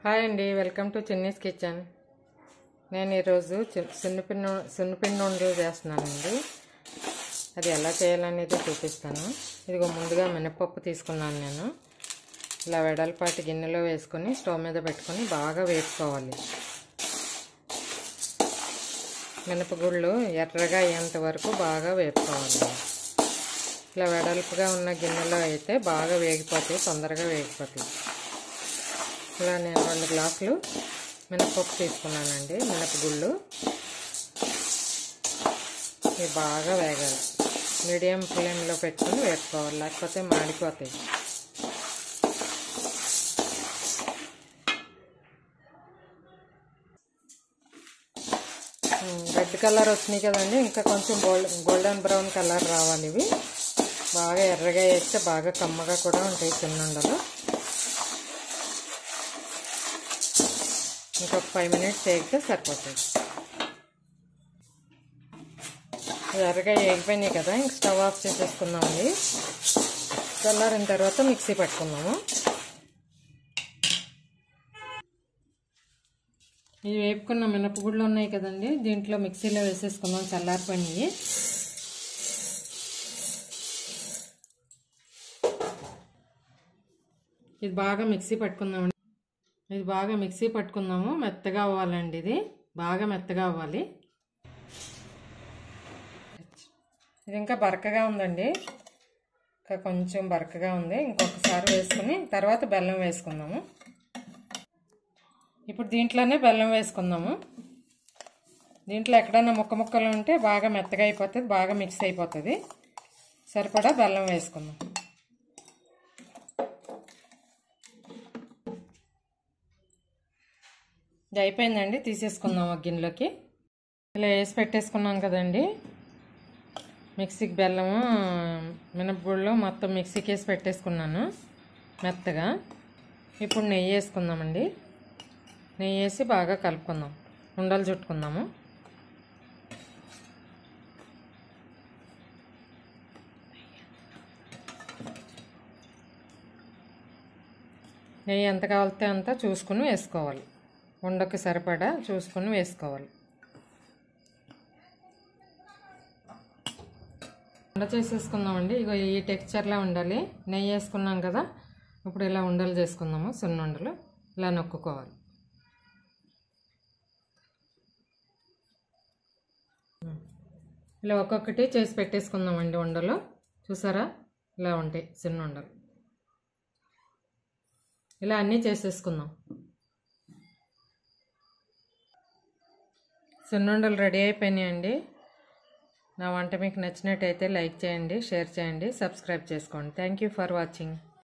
Hi అండి, welcome to Chinni's kitchen. నేను ఈరోజు సున్నిపిండి ఉండలు చేస్తున్నానండి. అది ఎలా చేయాలనేది చూపిస్తాను. ఇదిగో ముందుగా మినపప్పు తీసుకున్నాను. నేను ఇలా వెడల్పాటి గిన్నెలో వేసుకొని స్టవ్ మీద పెట్టుకొని బాగా వేపుకోవాలి. మినపగుళ్ళు ఎర్రగా అయ్యేంత వరకు బాగా వేపుకోవాలి. ఇలా వెడల్పుగా ఉన్న గిన్నెలో అయితే బాగా వేగిపోతాయి, తొందరగా వేగిపోతాయి. ఇలా నేను 2 గ్లాసులు మినపప్పు తీసుకున్నానండి. మినపగుళ్ళు ఇవి బాగా వేగాలి. మీడియం ఫ్లేమ్లో పెట్టుకొని వేపుకోవాలి, లేకపోతే మాడిపోతాయి. రెడ్ కలర్ వచ్చినాయి కదండి, ఇంకా కొంచెం గోల్డెన్ బ్రౌన్ కలర్ రావాలి. ఇవి బాగా ఎర్రగా వేస్తే బాగా కమ్మగా కూడా ఉంటాయి చిన్నుండలు. ఇంకొక 5 మినిట్స్ వేగితే సరిపోతుంది. ఎర్రగా వేగిపోయినాయి కదా, ఇంక స్టవ్ ఆఫ్ చేసేసుకుందామండి. చల్లారిన తర్వాత మిక్సీ పట్టుకుందాము. ఇవి వేపుకున్న మినపగుళ్ళు ఉన్నాయి కదండి, దీంట్లో మిక్సీలో వేసేసుకుందాం. చల్లారిపోయినాయి. ఇది బాగా మిక్సీ పట్టుకుందామండి. ఇది బాగా మిక్సీ పట్టుకుందాము. మెత్తగా అవ్వాలండి, ఇది బాగా మెత్తగా అవ్వాలి. ఇది ఇంకా బరకగా ఉందండి, ఇంకా కొంచెం బరకగా ఉంది. ఇంకొకసారి వేసుకుని తర్వాత బెల్లం వేసుకుందాము. ఇప్పుడు దీంట్లోనే బెల్లం వేసుకుందాము. దీంట్లో ఎక్కడైనా ముక్కలు ఉంటే బాగా మెత్తగా అయిపోతుంది, బాగా మిక్స్ అయిపోతుంది. సరిపడా బెల్లం వేసుకుందాం. ఇది అయిపోయిందండి, తీసేసుకుందాం ఒక గిన్నెలోకి. ఇలా వేసి పెట్టేసుకున్నాం కదండి. మిక్సీకి బెల్లము మినపగుళ్ళు మొత్తం మిక్సీకి వేసి పెట్టేసుకున్నాను మెత్తగా. ఇప్పుడు నెయ్యి వేసుకుందామండి. నెయ్యి వేసి బాగా కలుపుకుందాం, ఉండలు చుట్టుకుందాము. నెయ్యి ఎంత కావాలితే అంత చూసుకుని వేసుకోవాలి. ఉండకి సరిపడా చూసుకుని వేసుకోవాలి. ఉండ చేసేసుకుందామండి. ఇగో ఈ టెక్స్చర్లో ఉండాలి. నెయ్యి వేసుకున్నాం కదా, ఇప్పుడు ఇలా ఉండలు చేసుకుందాము. సున్నుండలు ఇలా నొక్కుకోవాలి. ఇలా ఒక్కొక్కటి చేసి పెట్టేసుకుందామండి. ఉండలు చూసారా, ఇలా ఉంటాయి సున్నుండలు. ఇలా అన్నీ చేసేసుకుందాం. సున్నుండలు రెడీ అయిపోయినాయండి. నా వంట మీకు నచ్చినట్టయితే లైక్ చేయండి, షేర్ చేయండి, సబ్స్క్రైబ్ చేసుకోండి. Thank you for watching.